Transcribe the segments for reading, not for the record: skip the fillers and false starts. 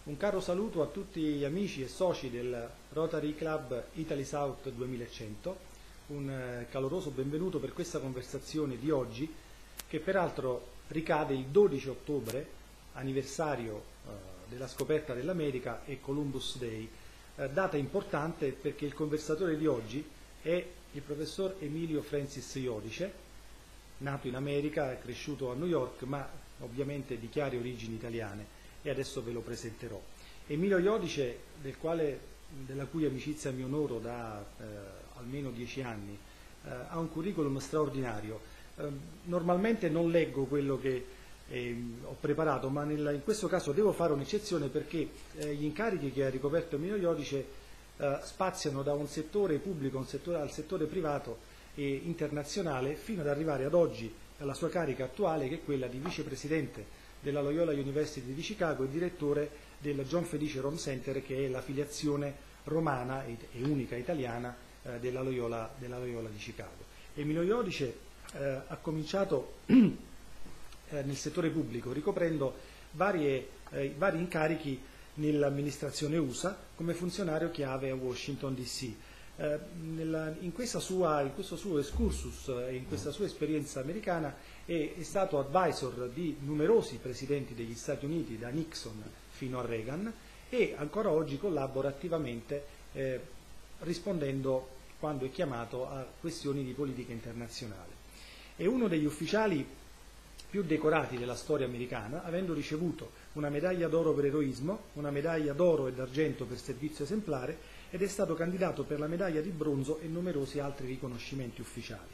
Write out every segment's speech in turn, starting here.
Un caro saluto a tutti gli amici e soci del Rotary Club Italy South 2100, un caloroso benvenuto per questa conversazione di oggi, che peraltro ricade il 12 ottobre, anniversario della scoperta dell'America e Columbus Day, data importante perché il conversatore di oggi è il professor Emilio Francis Iodice, nato in America, cresciuto a New York, ma ovviamente di chiare origini italiane, e adesso ve lo presenterò. Emilio Iodice, della cui amicizia mi onoro da almeno 10 anni, ha un curriculum straordinario. Normalmente non leggo quello che ho preparato, ma in questo caso devo fare un'eccezione perché gli incarichi che ha ricoperto Emilio Iodice spaziano da un settore pubblico al settore privato e internazionale, fino ad arrivare ad oggi alla sua carica attuale, che è quella di vicepresidente della Loyola University di Chicago e direttore del John Felice Rome Center, che è l'affiliazione romana e unica italiana della Loyola di Chicago. Emilio Iodice ha cominciato nel settore pubblico ricoprendo vari incarichi nell'amministrazione USA come funzionario chiave a Washington DC. In questo suo excursus e in questa sua esperienza americana è stato advisor di numerosi presidenti degli Stati Uniti, da Nixon fino a Reagan, e ancora oggi collabora attivamente rispondendo, quando è chiamato, a questioni di politica internazionale. È uno degli ufficiali più decorati della storia americana, avendo ricevuto una medaglia d'oro per eroismo, una medaglia d'oro e d'argento per servizio esemplare, ed è stato candidato per la medaglia di bronzo e numerosi altri riconoscimenti ufficiali.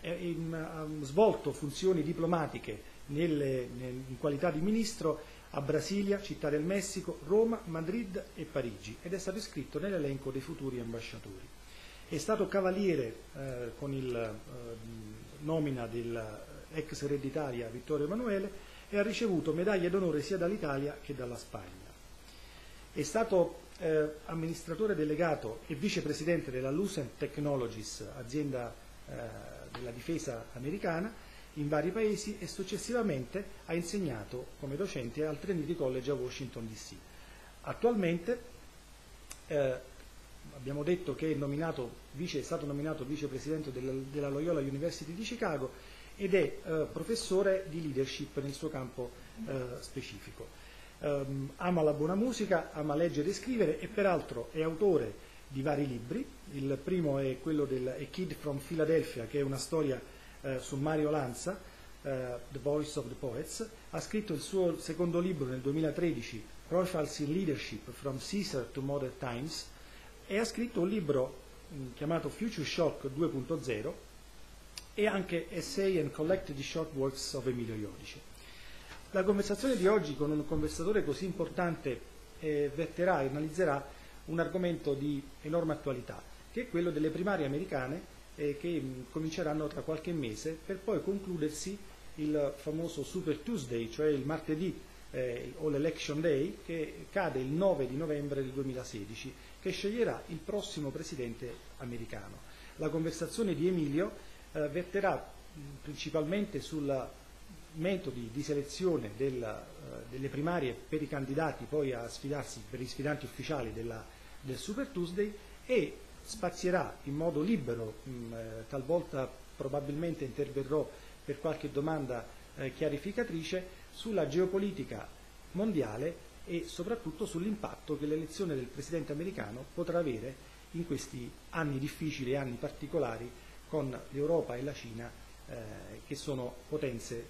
Ha svolto funzioni diplomatiche in qualità di ministro a Brasilia, Città del Messico, Roma, Madrid e Parigi, ed è stato iscritto nell'elenco dei futuri ambasciatori. È stato cavaliere con il nomina dell'ex ereditaria Vittorio Emanuele e ha ricevuto medaglie d'onore sia dall'Italia che dalla Spagna. È stato amministratore delegato e vicepresidente della Lucent Technologies, azienda della difesa americana, in vari paesi, e successivamente ha insegnato come docente al Trinity College a Washington DC. Attualmente abbiamo detto che è stato nominato vicepresidente della Loyola University di Chicago ed è professore di leadership nel suo campo specifico. Ama la buona musica, ama leggere e scrivere, e peraltro è autore di vari libri. Il primo è quello A Kid from Philadelphia, che è una storia su Mario Lanza, The Voice of the Poets. Ha scritto il suo secondo libro nel 2013, Profiles in Leadership from Caesar to Modern Times, e ha scritto un libro chiamato Future Shock 2.0 e anche Essay and Collected Short Works of Emilio Iodice. La conversazione di oggi con un conversatore così importante verterà e analizzerà un argomento di enorme attualità, che è quello delle primarie americane che cominceranno tra qualche mese, per poi concludersi il famoso Super Tuesday, cioè il martedì o l'Election Day, che cade il 9 di novembre del 2016, che sceglierà il prossimo presidente americano. La conversazione di Emilio verterà principalmente sulla metodi di selezione delle primarie per i candidati poi a sfidarsi, per gli sfidanti ufficiali del Super Tuesday, e spazierà in modo libero, talvolta probabilmente interverrò per qualche domanda chiarificatrice, sulla geopolitica mondiale e soprattutto sull'impatto che l'elezione del presidente americano potrà avere in questi anni difficili, anni particolari, con l'Europa e la Cina, che sono potenze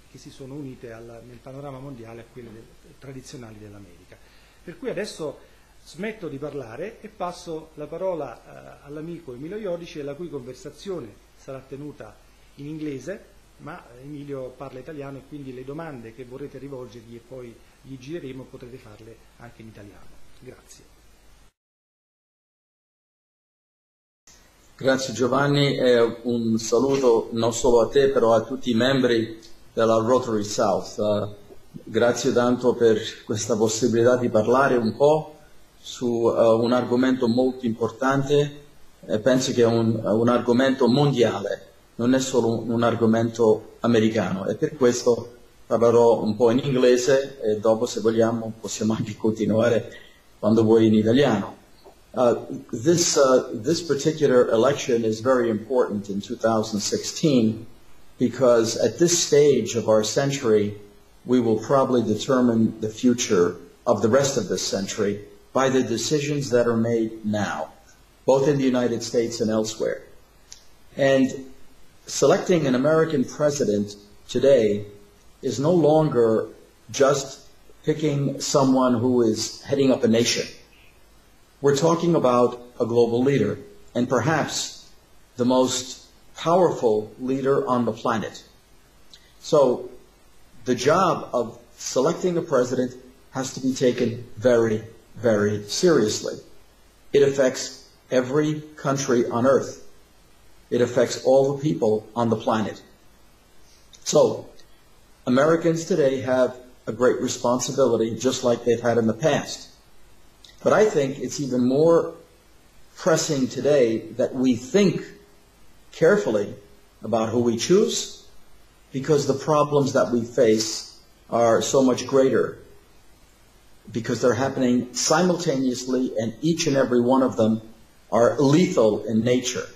che si sono unite nel panorama mondiale a quelle tradizionali dell'America. Per cui adesso smetto di parlare e passo la parola all'amico Emilio Iodice, la cui conversazione sarà tenuta in inglese, ma Emilio parla italiano, e quindi le domande che vorrete rivolgergli e poi gli gireremo potrete farle anche in italiano. Grazie. Grazie Giovanni, e un saluto non solo a te, però a tutti i membri della Rotary South. Grazie tanto per questa possibilità di parlare un po' su un argomento molto importante, e penso che è un argomento mondiale, non è solo un argomento americano, e per questo parlerò un po' in inglese e dopo, se vogliamo, possiamo anche continuare quando vuoi in italiano. This particular election is very important in 2016 because at this stage of our century, we will probably determine the future of the rest of this century by the decisions that are made now, both in the United States and elsewhere. And selecting an American president today is no longer just picking someone who is heading up a nation. We're talking about a global leader, and perhaps the most powerful leader on the planet. So the job of selecting a president has to be taken very, very seriously. It affects every country on earth. It affects all the people on the planet. So Americans today have a great responsibility, just like they've had in the past. But I think it's even more pressing today that we think carefully about who we choose, because the problems that we face are so much greater, because they're happening simultaneously, and each and every one of them are lethal in nature.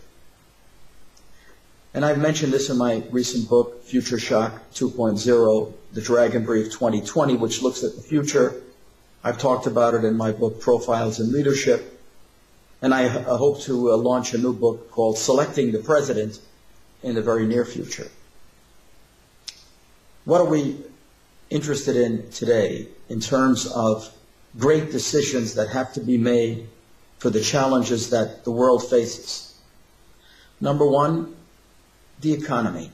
And I've mentioned this in my recent book, Future Shock 2.0, The Dragon Brief 2020, which looks at the future. I've talked about it in my book, Profiles in Leadership. And I hope to launch a new book called Selecting the President in the very near future. What are we interested in today in terms of great decisions that have to be made for the challenges that the world faces? Number one, the economy.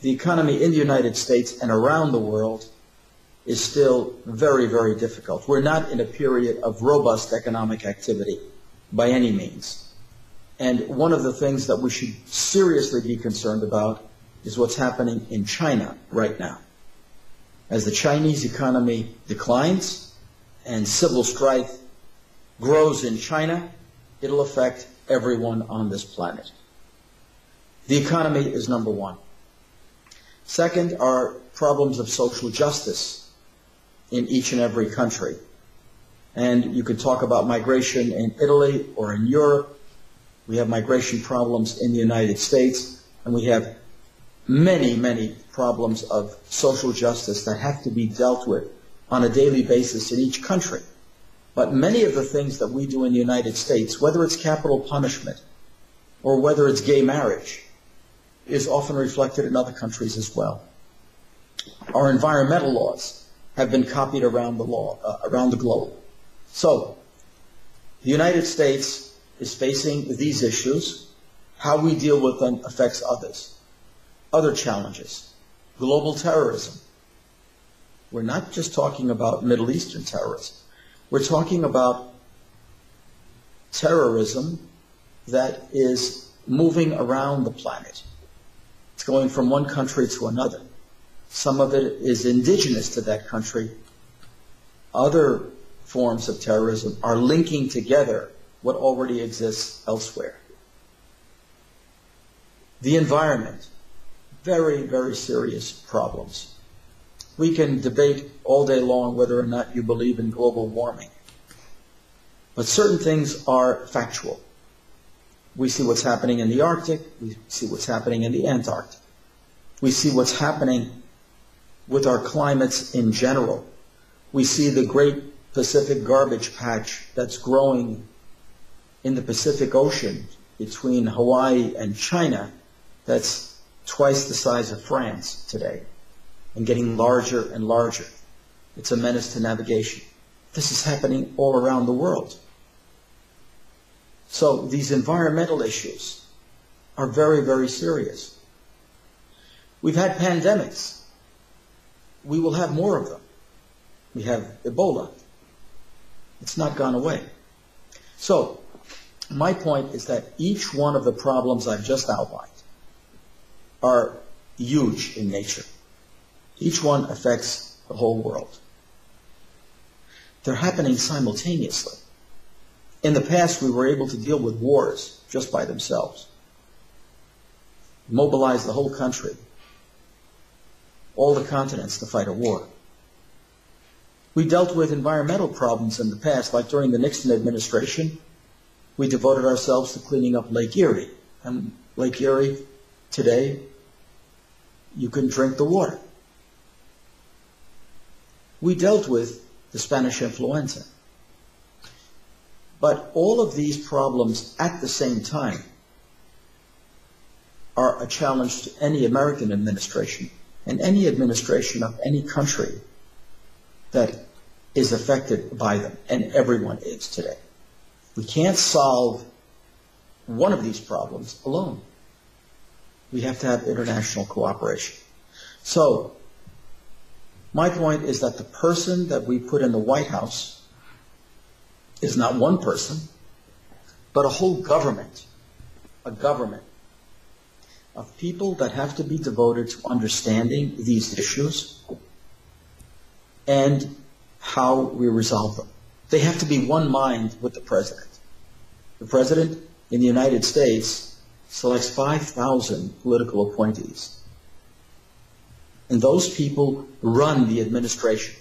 The economy in the United States and around the world is still very, very difficult. We're not in a period of robust economic activity by any means. And one of the things that we should seriously be concerned about is what's happening in China right now. As the Chinese economy declines and civil strife grows in China, it'll affect everyone on this planet. The economy is number one. Second are problems of social justice in each and every country. And you could talk about migration in Italy or in Europe. We have migration problems in the United States, and we have many, many problems of social justice that have to be dealt with on a daily basis in each country. But many of the things that we do in the United States, whether it's capital punishment or whether it's gay marriage, is often reflected in other countries as well. Our environmental laws have been copied around the globe. So, the United States is facing these issues. How we deal with them affects others. Other challenges. Global terrorism. We're not just talking about Middle Eastern terrorism. We're talking about terrorism that is moving around the planet. It's going from one country to another. Some of it is indigenous to that country. Other forms of terrorism are linking together what already exists elsewhere. The environment, very, very serious problems. We can debate all day long whether or not you believe in global warming. But certain things are factual. We see what's happening in the Arctic. We see what's happening in the Antarctic. We see what's happening with our climates in general. We see the great Pacific garbage patch that's growing in the Pacific Ocean between Hawaii and China that's twice the size of France today and getting larger and larger. It's a menace to navigation. This is happening all around the world. So these environmental issues are very, very serious. We've had pandemics. We will have more of them. We have Ebola. It's not gone away. So my point is that each one of the problems I've just outlined are huge in nature. Each one affects the whole world. They're happening simultaneously. In the past, we were able to deal with wars just by themselves, mobilize the whole country, all the continents to fight a war. We dealt with environmental problems in the past, like during the Nixon administration, we devoted ourselves to cleaning up Lake Erie. And Lake Erie, today, you can drink the water. We dealt with the Spanish influenza. But all of these problems at the same time are a challenge to any American administration and any administration of any country that is affected by them, and everyone is today. We can't solve one of these problems alone. We have to have international cooperation. So, my point is that the person that we put in the White House is not one person, but a whole government, a government of people that have to be devoted to understanding these issues and how we resolve them. They have to be one mind with the president. The president in the United States selects 5,000 political appointees. And those people run the administration.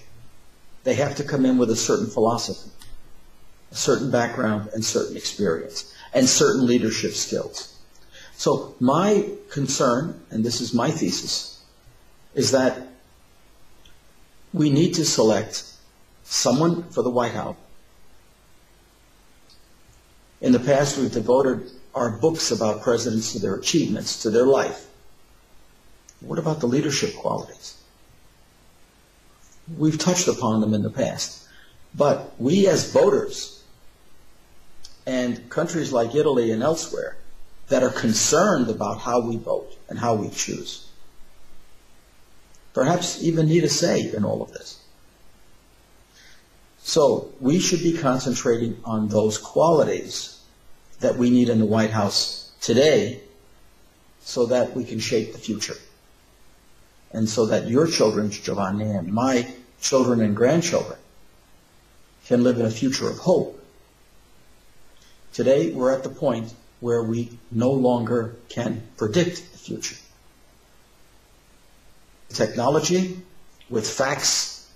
They have to come in with a certain philosophy, a certain background and certain experience, and certain leadership skills. So my concern, and this is my thesis, is that we need to select someone for the White House. In the past, we've devoted our books about presidents to their achievements, to their life. What about the leadership qualities? We've touched upon them in the past. But we as voters, and countries like Italy and elsewhere, that are concerned about how we vote and how we choose, perhaps even need a say in all of this. So we should be concentrating on those qualities that we need in the White House today so that we can shape the future. And so that your children, Giovanni, and my children and grandchildren can live in a future of hope. Today, we're at the point where we no longer can predict the future. Technology, with facts,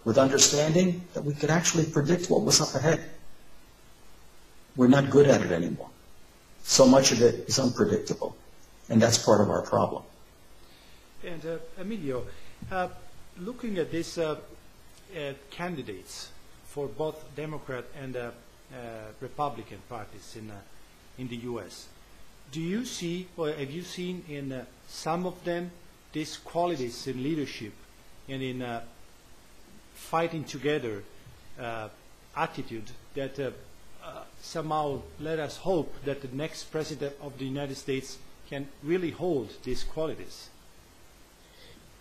with understanding, that we could actually predict what was up ahead. We're not good at it anymore. So much of it is unpredictable, and that's part of our problem. And Emilio, looking at these candidates for both Democrat and Republican parties in the U.S., do you see, or have you seen in some of them these qualities in leadership and in fighting together attitude that somehow let us hope that the next president of the United States can really hold these qualities?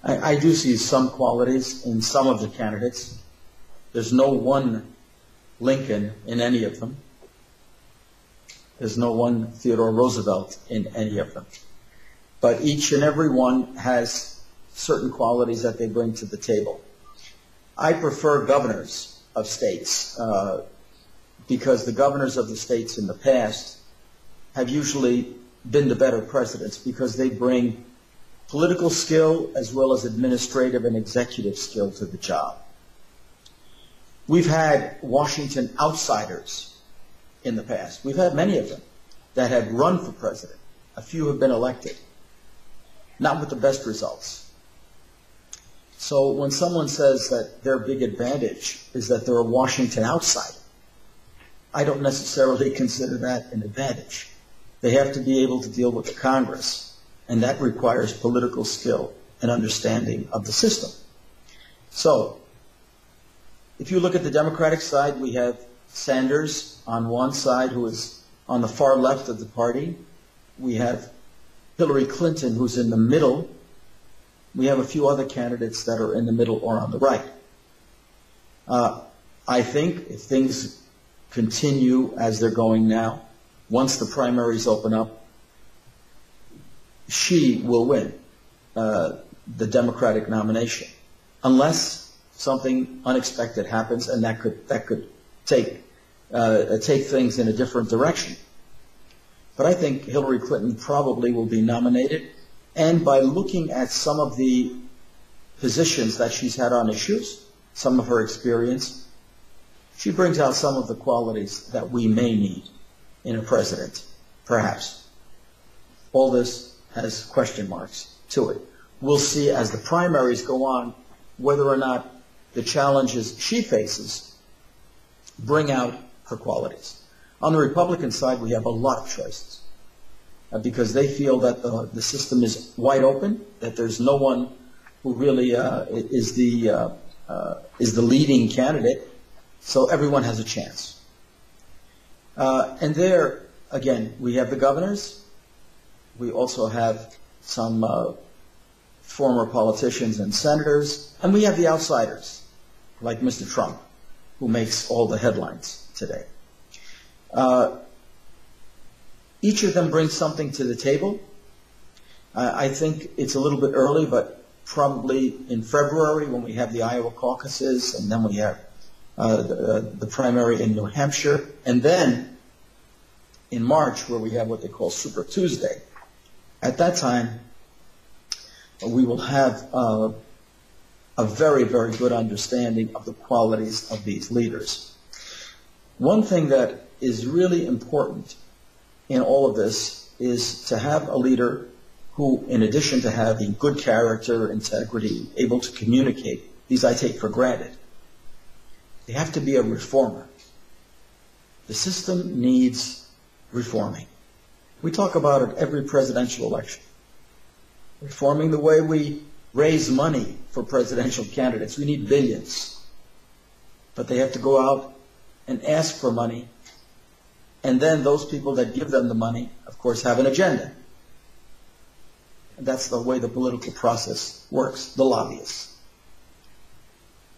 I do see some qualities in some of the candidates. There's no one Lincoln in any of them. There's no one Theodore Roosevelt in any of them. But each and every one has certain qualities that they bring to the table. I prefer governors of states because the governors of the states in the past have usually been the better presidents because they bring political skill as well as administrative and executive skill to the job. We've had Washington outsiders in the past. We've had many of them that have run for president. A few have been elected, not with the best results. So when someone says that their big advantage is that they're a Washington outsider, I don't necessarily consider that an advantage. They have to be able to deal with the Congress, and that requires political skill and understanding of the system. So, if you look at the Democratic side, we have Sanders on one side, who is on the far left of the party. We have Hillary Clinton, who's in the middle. We have a few other candidates that are in the middle or on the right. I think if things continue as they're going now, once the primaries open up, she will win the Democratic nomination, unless something unexpected happens, and that could take things in a different direction. But I think Hillary Clinton probably will be nominated, and by looking at some of the positions that she's had on issues, some of her experience, she brings out some of the qualities that we may need in a president, perhaps. All this has question marks to it. We'll see as the primaries go on whether or not the challenges she faces bring out her qualities. On the Republican side, we have a lot of choices because they feel that the system is wide open, that there's no one who really is the leading candidate, so everyone has a chance. And there, again, we have the governors. We also have some former politicians and senators, and we have the outsiders, like Mr. Trump, who makes all the headlines today. Each of them brings something to the table. I think it's a little bit early, but probably in February when we have the Iowa caucuses, and then we have the primary in New Hampshire, and then in March where we have what they call Super Tuesday. At that time, we will have a very, very good understanding of the qualities of these leaders. One thing that is really important in all of this is to have a leader who, in addition to having good character, integrity, able to communicate, these I take for granted, they have to be a reformer. The system needs reforming. We talk about it every presidential election. Reforming the way we raise money for presidential candidates. We need billions. But they have to go out and ask for money. And then those people that give them the money, of course, have an agenda. And that's the way the political process works, the lobbyists.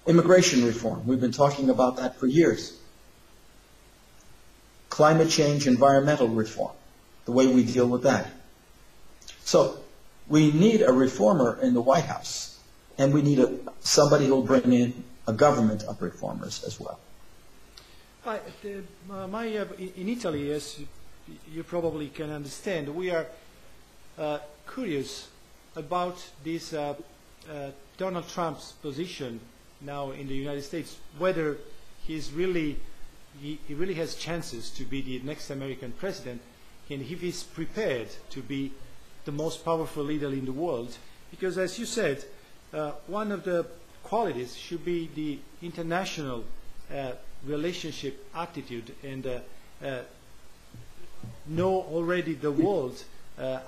Immigration reform, we've been talking about that for years. Climate change, environmental reform, the way we deal with that. So we need a reformer in the White House, and we need somebody who will bring in a government of reformers as well. In Italy, as you probably can understand, we are curious about this Donald Trump's position now in the United States, whether he really has chances to be the next American president, and if he's prepared to be the most powerful leader in the world. Because as you said, one of the qualities should be the international relationship attitude and know already the world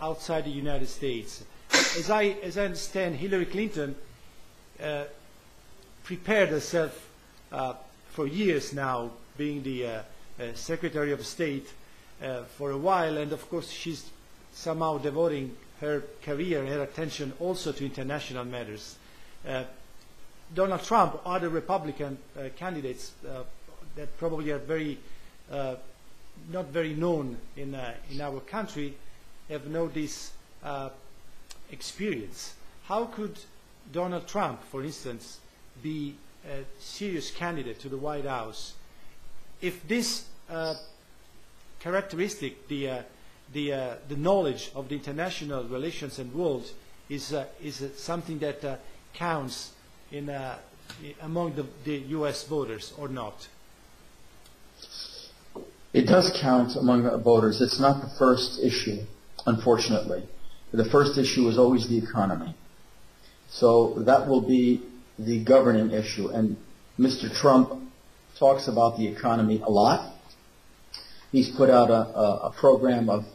outside the United States. As I understand, Hillary Clinton prepared herself for years now, being the Secretary of State for a while, and of course she's somehow devoting her career and her attention also to international matters. Donald Trump, other Republican candidates that probably are not very known in our country, have no this experience. How could Donald Trump, for instance, be a serious candidate to the White House if this characteristic, the knowledge of the international relations and world, is something that counts among the U.S. voters or not? It does count among voters. It's not the first issue, unfortunately. The first issue is always the economy. So that will be the governing issue. And Mr. Trump talks about the economy a lot. He's put out a program of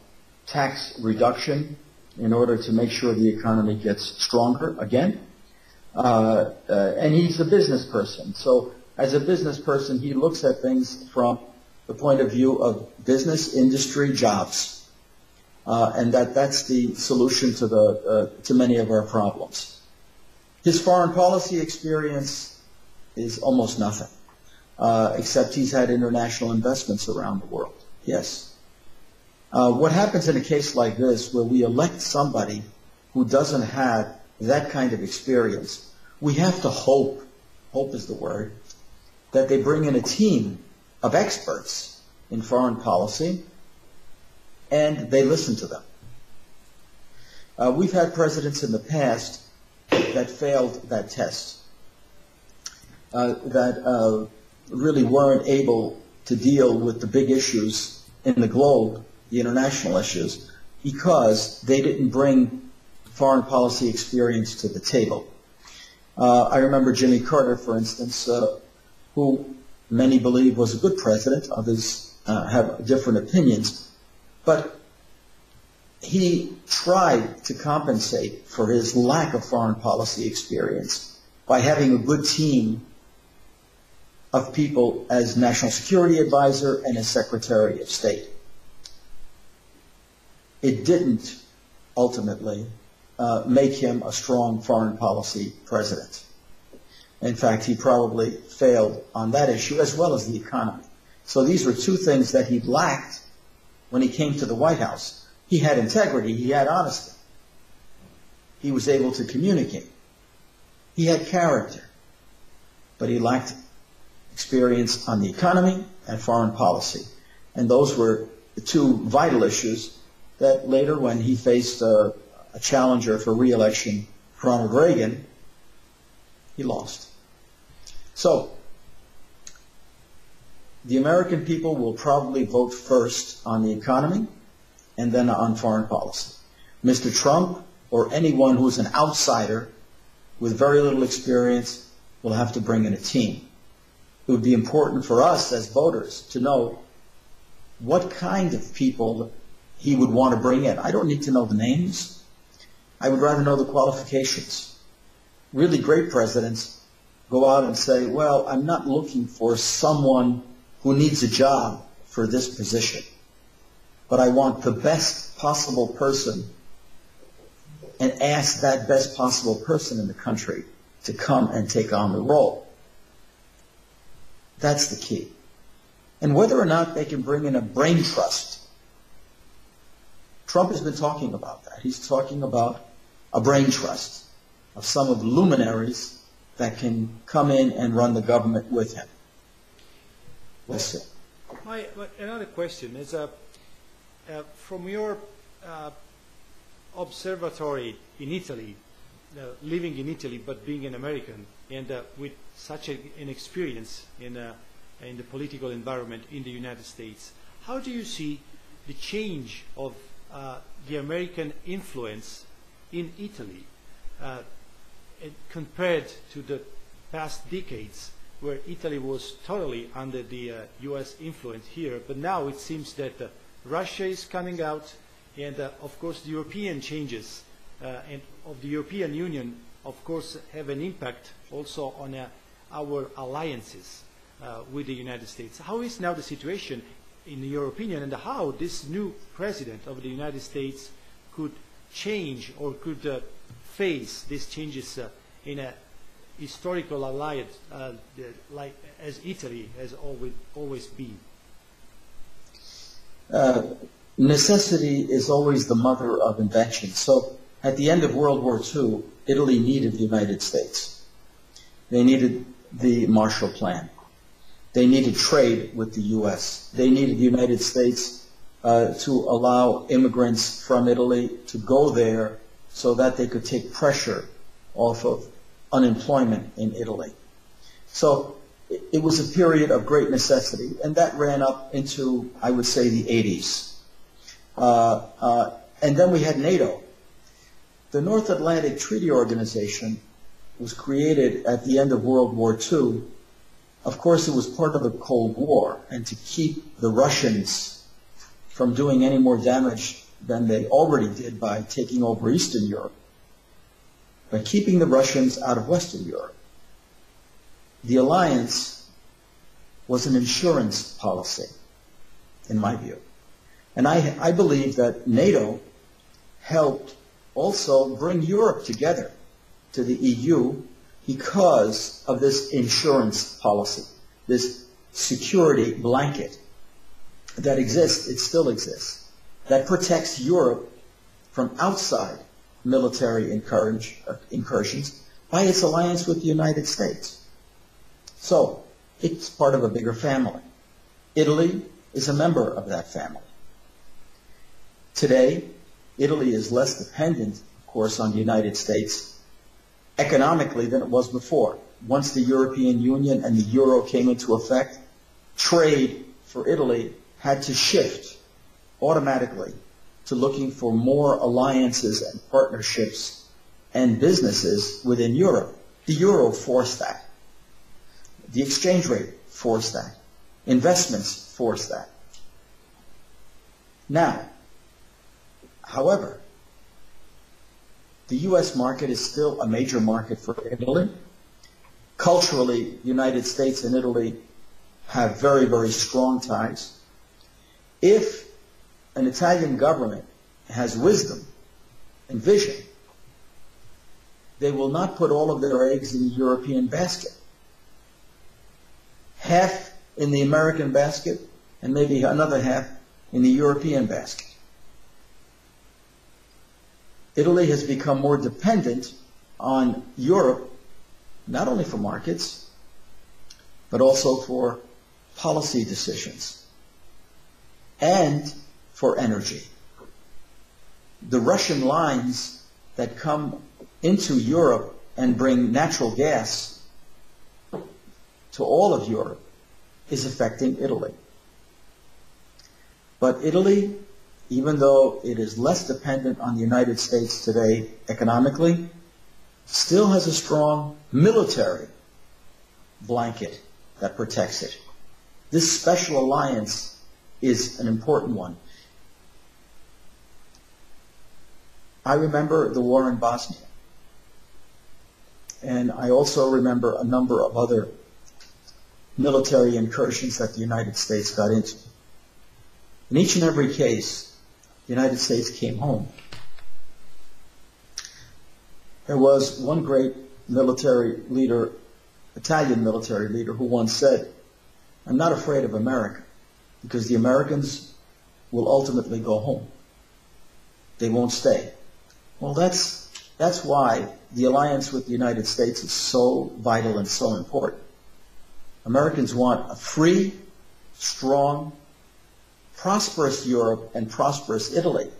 tax reduction in order to make sure the economy gets stronger again. And he's a business person. So as a business person, he looks at things from the point of view of business, industry, jobs. And that's the solution to many of our problems. His foreign policy experience is almost nothing, except he's had international investments around the world. Yes. What happens in a case like this, where we elect somebody who doesn't have that kind of experience, we have to hope is the word, that they bring in a team of experts in foreign policy, and they listen to them. We've had presidents in the past that failed that test, that really weren't able to deal with the big issues in the globe, the international issues, because they didn't bring foreign policy experience to the table. I remember Jimmy Carter, for instance, who many believe was a good president. Others have different opinions. But he tried to compensate for his lack of foreign policy experience by having a good team of people as National Security Advisor and as Secretary of State. It didn't ultimately make him a strong foreign policy president. In fact, he probably failed on that issue as well as the economy. So these were two things that he lacked when he came to the White House. He had integrity, he had honesty. He was able to communicate. He had character, but he lacked experience on the economy and foreign policy. And those were the two vital issues that later, when he faced a challenger for re-election, Ronald Reagan, he lost. So, the American people will probably vote first on the economy and then on foreign policy. Mr. Trump or anyone who's an outsider with very little experience will have to bring in a team. It would be important for us as voters to know what kind of people he would want to bring in. I don't need to know the names. I would rather know the qualifications. Really great presidents go out and say, well, I'm not looking for someone who needs a job for this position, but I want the best possible person, and ask that best possible person in the country to come and take on the role. That's the key. And whether or not they can bring in a brain trust, Trump has been talking about that. He's talking about a brain trust of some of the luminaries that can come in and run the government with him. We'll see. Another question is, from your observatory in Italy, living in Italy but being an American, and with such an experience in the political environment in the United States, how do you see the change of the American influence in Italy compared to the past decades, where Italy was totally under the U.S. influence here, but now it seems that Russia is coming out, and of course the European changes and of the European Union, of course, have an impact also on our alliances with the United States. How is now the situation, in your opinion, and how this new president of the United States could change or could face these changes in a historical alliance like as Italy has always been? Necessity is always the mother of invention. So at the end of World War II, Italy needed the United States. They needed the Marshall Plan. They needed trade with the U.S. They needed the United States to allow immigrants from Italy to go there so that they could take pressure off of unemployment in Italy. So it was a period of great necessity, and that ran up into, I would say, the 80s. And then we had NATO. The North Atlantic Treaty Organization was created at the end of World War II. Of course, it was part of the Cold War, and to keep the Russians from doing any more damage than they already did by taking over Eastern Europe, by keeping the Russians out of Western Europe. The alliance was an insurance policy, in my view. And I believe that NATO helped also bring Europe together to the EU because of this insurance policy, this security blanket that exists, it still exists, that protects Europe from outside military incursions by its alliance with the United States. So, it's part of a bigger family. Italy is a member of that family. Today, Italy is less dependent, of course, on the United States economically than it was before. Once the European Union and the euro came into effect, trade for Italy had to shift automatically to looking for more alliances and partnerships and businesses within Europe. The euro forced that. The exchange rate forced that. Investments forced that. Now, however, the U.S. market is still a major market for Italy. Culturally, the United States and Italy have very, very strong ties. If an Italian government has wisdom and vision, they will not put all of their eggs in the European basket. Half in the American basket and maybe another half in the European basket. Italy has become more dependent on Europe, not only for markets, but also for policy decisions and for energy. The Russian lines that come into Europe and bring natural gas to all of Europe is affecting Italy. But Italy, even though it is less dependent on the United States today economically, still has a strong military blanket that protects it. This special alliance is an important one. I remember the war in Bosnia. And I also remember a number of other military incursions that the United States got into. In each and every case, the United States came home. There was one great military leader, Italian military leader, who once said, "I'm not afraid of America because the Americans will ultimately go home. They won't stay." Well, that's why the alliance with the United States is so vital and so important. Americans want a free, strong, prosperous Europe and prosperous Italy.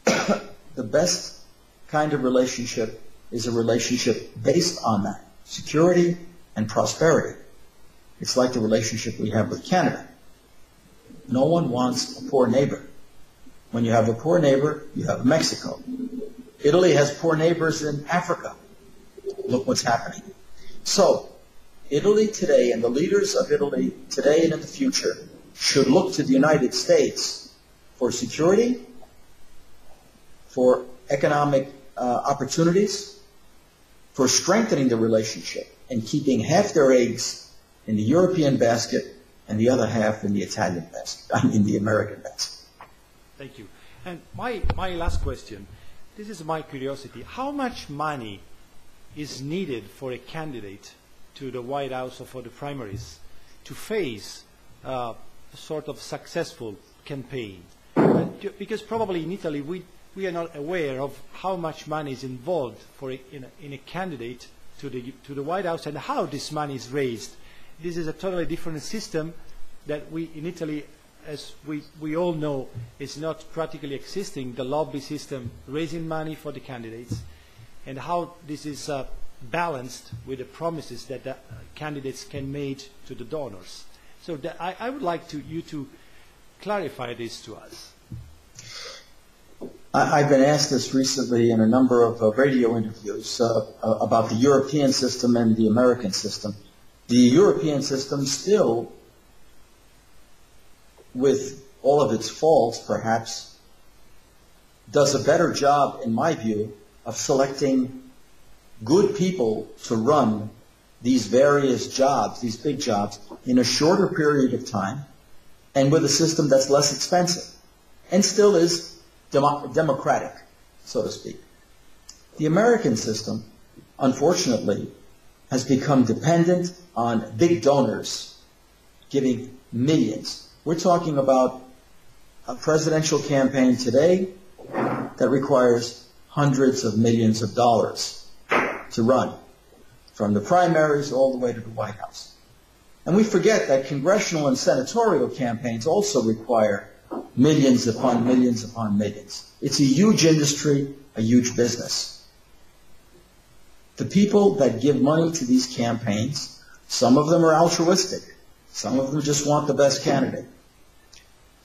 The best kind of relationship is a relationship based on that, security and prosperity. It's like the relationship we have with Canada. No one wants a poor neighbor. When you have a poor neighbor, you have Mexico. Italy has poor neighbors in Africa. Look what's happening. So, Italy today and the leaders of Italy today and in the future should look to the United States for security, for economic opportunities, for strengthening the relationship and keeping half their eggs in the European basket and the other half in the Italian basket, in the American basket. Thank you. And my last question, this is my curiosity. How much money is needed for a candidate to the White House or for the primaries to face a sort of successful campaign? Because probably in Italy we are not aware of how much money is involved in a candidate to the White House and how this money is raised. This is a totally different system that we in Italy, as we all know, is not practically existing, the lobby system raising money for the candidates, and how this is balanced with the promises that the candidates can make to the donors. So I would like you to clarify this to us. I've been asked this recently in a number of radio interviews about the European system and the American system. The European system still, with all of its faults perhaps, does a better job, in my view, of selecting good people to run these various jobs, these big jobs, in a shorter period of time and with a system that's less expensive and still is democratic, so to speak. The American system, unfortunately, has become dependent on big donors giving millions. We're talking about a presidential campaign today that requires hundreds of millions of dollars to run, from the primaries all the way to the White House. And we forget that congressional and senatorial campaigns also require millions upon millions upon millions. It's a huge industry, a huge business. The people that give money to these campaigns, some of them are altruistic. Some of them just want the best candidate.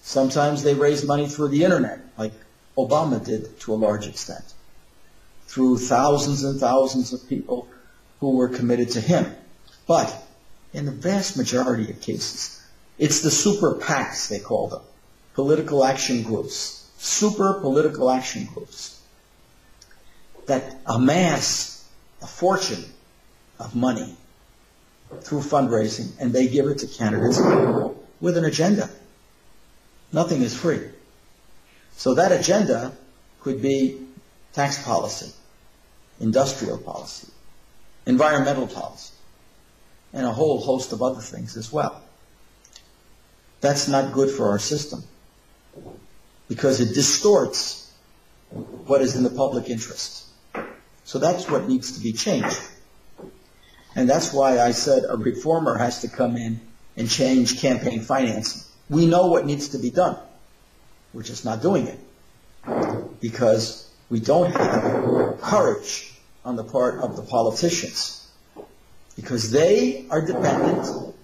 Sometimes they raise money through the internet, like Obama did to a large extent, through thousands and thousands of people who were committed to him. But in the vast majority of cases, it's the super PACs, they call them, political action groups, super political action groups, that amass a fortune of money through fundraising, and they give it to candidates with an agenda. Nothing is free. So that agenda could be tax policy, industrial policy, environmental policy, and a whole host of other things as well. That's not good for our system because it distorts what is in the public interest. So that's what needs to be changed. And that's why I said a reformer has to come in and change campaign financing. We know what needs to be done. We're just not doing it because we don't have courage on the part of the politicians, because they are dependent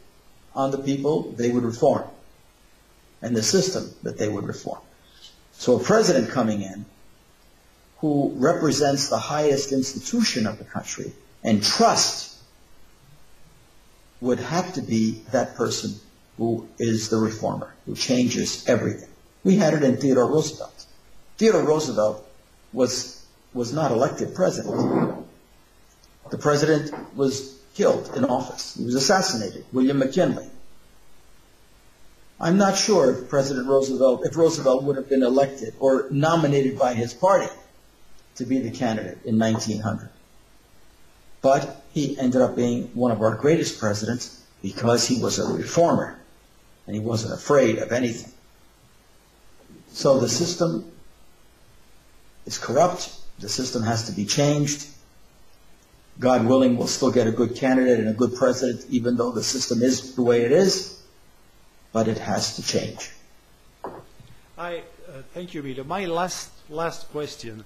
on the people they would reform and the system that they would reform. So a president coming in who represents the highest institution of the country and trust would have to be that person who is the reformer, who changes everything. We had it in Theodore Roosevelt. Theodore Roosevelt was not elected president. The president was killed in office. He was assassinated, William McKinley. I'm not sure if if Roosevelt would have been elected or nominated by his party to be the candidate in 1900. But he ended up being one of our greatest presidents because he was a reformer and he wasn't afraid of anything. So the system is corrupt. The system has to be changed. God willing, we'll still get a good candidate and a good president, even though the system is the way it is. But it has to change. Thank you, Emilio. My last question.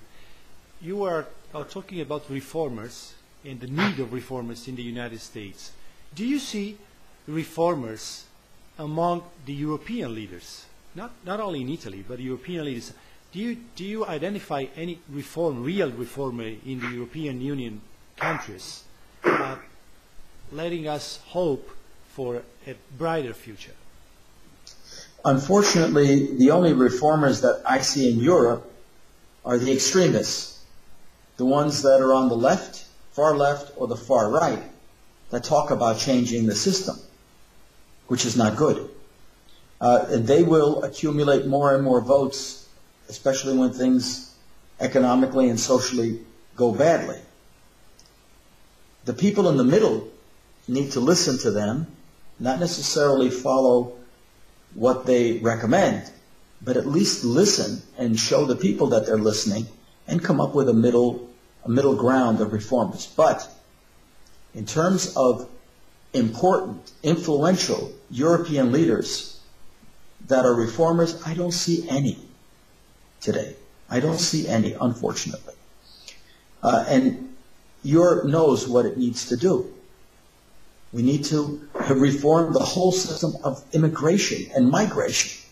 You are talking about reformers and the need of reformers in the United States. Do you see reformers among the European leaders? Not only in Italy, but European leaders. Do you identify any real reformer in the European Union countries, letting us hope for a brighter future? Unfortunately, the only reformers that I see in Europe are the extremists, the ones that are on the left, far left, or the far right, that talk about changing the system, which is not good. And they will accumulate more and more votes, especially when things economically and socially go badly. The people in the middle need to listen to them, not necessarily follow what they recommend, but at least listen and show the people that they're listening and come up with a middle ground of reformers. But in terms of important, influential European leaders that are reformers, I don't see any today. I don't see any, unfortunately. And Europe knows what it needs to do. We need to reform the whole system of immigration and migration.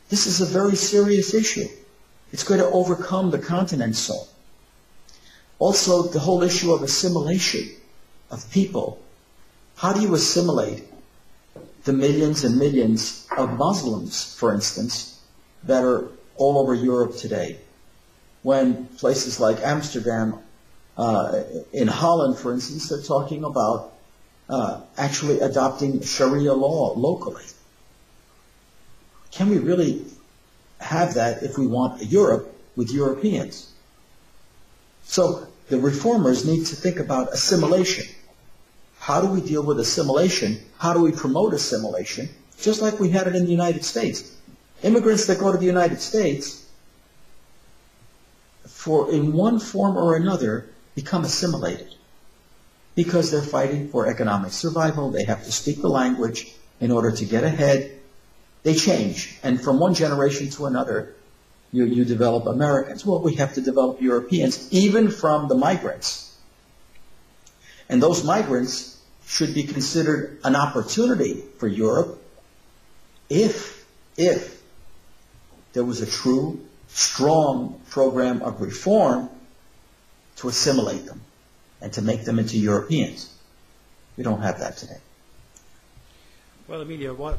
This is a very serious issue. It's going to overcome the continent soon. Also, the whole issue of assimilation of people. How do you assimilate the millions and millions of Muslims, for instance, that are all over Europe today? When places like Amsterdam, in Holland, for instance, they're talking about actually adopting Sharia law locally. Can we really have that if we want Europe with Europeans? So the reformers need to think about assimilation. How do we deal with assimilation? How do we promote assimilation? Just like we had it in the United States. Immigrants that go to the United States, in one form or another, become assimilated because they're fighting for economic survival. They have to speak the language in order to get ahead. They change. And from one generation to another, you develop Americans. Well, we have to develop Europeans, even from the migrants. And those migrants should be considered an opportunity for Europe if there was a true, strong program of reform to assimilate them and to make them into Europeans. We don't have that today. Well, Emilio,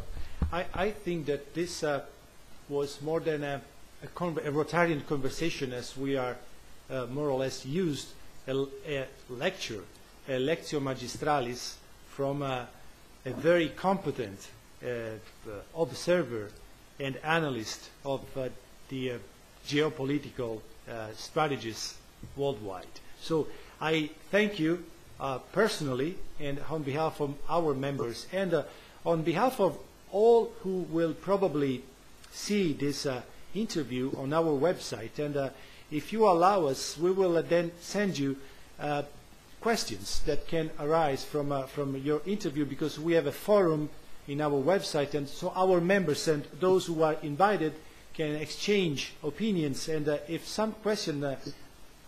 I think that this was more than a Rotarian conversation, as we are more or less used, a lecture, a lectio magistralis from a very competent observer and analyst of the geopolitical strategies worldwide. So I thank you personally and on behalf of our members and on behalf of all who will probably see this interview on our website. And if you allow us, we will then send you questions that can arise from your interview, because we have a forum in our website, and so our members and those who are invited can exchange opinions, and if some question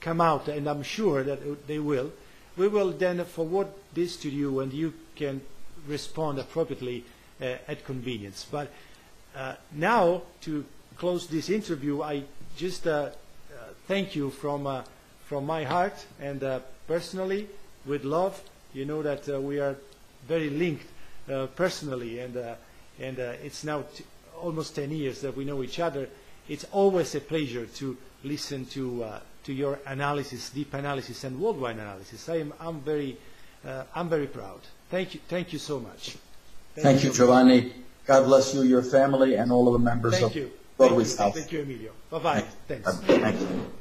come out, and I'm sure that they will, we will then forward this to you, and you can respond appropriately at convenience. But now, to close this interview, I just thank you from my heart and personally, with love. You know that we are very linked personally, and it's now almost 10 years that we know each other. It's always a pleasure to listen to your analysis, deep analysis, and worldwide analysis. I'm very proud. Thank you so much. Thank you, Giovanni. God bless you, your family, and all of the members of Rotary South. Thank you, Emilio. Bye-bye. Thanks. Thank you.